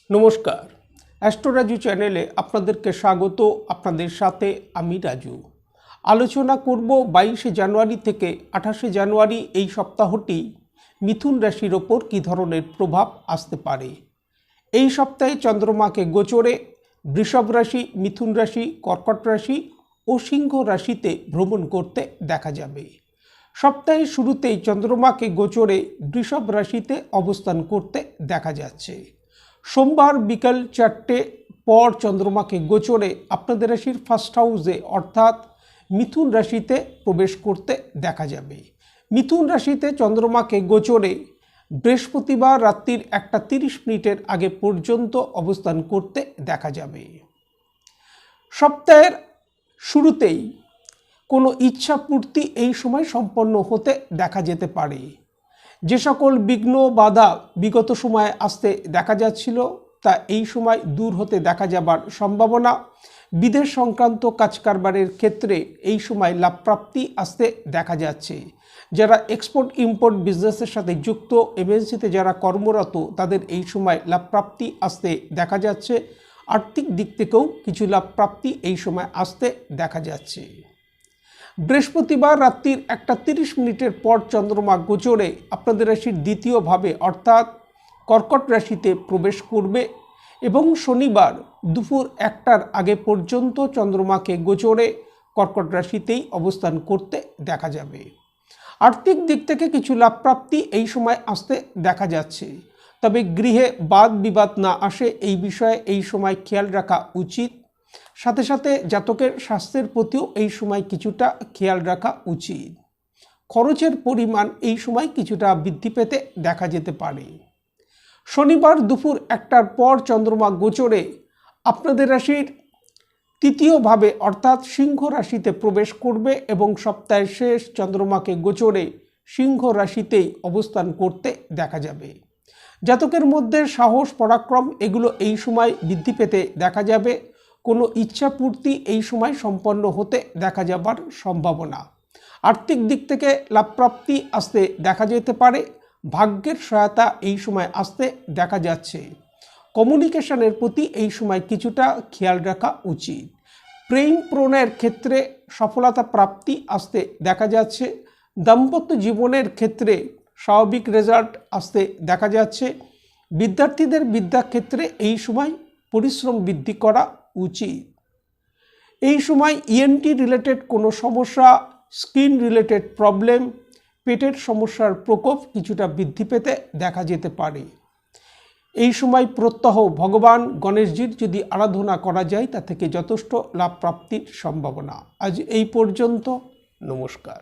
নমস্কার, অ্যাস্ট্রো রাজু চ্যানেলে আপনাদেরকে স্বাগত। আপনাদের সাথে আমি রাজু। আলোচনা করব 22শে জানুয়ারি থেকে 28শে জানুয়ারি এই সপ্তাহটি মিথুন রাশির ওপর কী ধরনের প্রভাব আসতে পারে। এই সপ্তাহে চন্দ্রমাকে গোচরে বৃষভ রাশি, মিথুন রাশি, কর্কট রাশি ও সিংহ রাশিতে ভ্রমণ করতে দেখা যাবে। সপ্তাহের শুরুতেই চন্দ্রমাকে গোচরে বৃষভ রাশিতে অবস্থান করতে দেখা যাচ্ছে। সোমবার বিকাল 4টে পর চন্দ্রমাকে গোচরে আপনাদের রাশির ফার্স্ট হাউসে অর্থাৎ মিথুন রাশিতে প্রবেশ করতে দেখা যাবে। মিথুন রাশিতে চন্দ্রমাকে গোচরে বৃহস্পতিবার রাত্রির 1:30 আগে পর্যন্ত অবস্থান করতে দেখা যাবে। সপ্তাহের শুরুতেই কোনো ইচ্ছা পূর্তি এই সময় সম্পন্ন হতে দেখা যেতে পারে। যে সকল বিঘ্ন বাধা বিগত সময়ে আসতে দেখা যাচ্ছিল তা এই সময় দূর হতে দেখা যাবার সম্ভাবনা। বিদেশ সংক্রান্ত কাজকারবারের ক্ষেত্রে এই সময় লাভপ্রাপ্তি আসতে দেখা যাচ্ছে। যারা এক্সপোর্ট ইম্পোর্ট বিজনেসের সাথে যুক্ত, এমএনসিতে যারা কর্মরত, তাদের এই সময় লাভপ্রাপ্তি আসতে দেখা যাচ্ছে। আর্থিক দিক থেকেও কিছু লাভপ্রাপ্তি এই সময় আসতে দেখা যাচ্ছে। বৃহস্পতিবার রাত্রির 1:30 পর চন্দ্রমা গোচরে আপনাদের রাশির দ্বিতীয়ভাবে অর্থাৎ কর্কট রাশিতে প্রবেশ করবে এবং শনিবার দুপুর 1টার আগে পর্যন্ত চন্দ্রমাকে গোচরে কর্কট রাশিতেই অবস্থান করতে দেখা যাবে। আর্থিক দিক থেকে কিছু লাভপ্রাপ্তি এই সময় আসতে দেখা যাচ্ছে, তবে গৃহে বাদ বিবাদ না আসে এই বিষয়ে এই সময় খেয়াল রাখা উচিত। সাথে সাথে জাতকের স্বাস্থ্যের প্রতিও এই সময় কিছুটা খেয়াল রাখা উচিত। খরচের পরিমাণ এই সময় কিছুটা বৃদ্ধি পেতে দেখা যেতে পারে। শনিবার দুপুর 1টার পর চন্দ্রমা গোচরে আপনাদের রাশির তৃতীয়ভাবে অর্থাৎ সিংহ রাশিতে প্রবেশ করবে এবং সপ্তাহের শেষ চন্দ্রমাকে গোচরে সিংহ রাশিতেই অবস্থান করতে দেখা যাবে। জাতকের মধ্যে সাহস, পরাক্রম এগুলো এই সময় বৃদ্ধি পেতে দেখা যাবে। কোনো ইচ্ছা পূর্তি এই সময় সম্পন্ন হতে দেখা যাবার সম্ভাবনা। আর্থিক দিক থেকে লাভপ্রাপ্তি আসতে দেখা যেতে পারে। ভাগ্যের সহায়তা এই সময় আসতে দেখা যাচ্ছে। কমিউনিকেশনের প্রতি এই সময় কিছুটা খেয়াল রাখা উচিত। প্রেম প্রণয়ের ক্ষেত্রে সফলতা প্রাপ্তি আসতে দেখা যাচ্ছে। দাম্পত্য জীবনের ক্ষেত্রে স্বাভাবিক রেজাল্ট আসতে দেখা যাচ্ছে। বিদ্যার্থীদের বিদ্যাক্ষেত্রে এই সময় পরিশ্রম বৃদ্ধি করা উচিত। এই সময় ইএনটি রিলেটেড কোনো সমস্যা, স্কিন রিলেটেড প্রবলেম, পেটের সমস্যার প্রকোপ কিছুটা বৃদ্ধি পেতে দেখা যেতে পারে। এই সময় প্রত্যহ ভগবান গণেশজির যদি আরাধনা করা যায় তা থেকে যথেষ্ট লাভ প্রাপ্তির সম্ভাবনা। আজ এই পর্যন্ত। নমস্কার।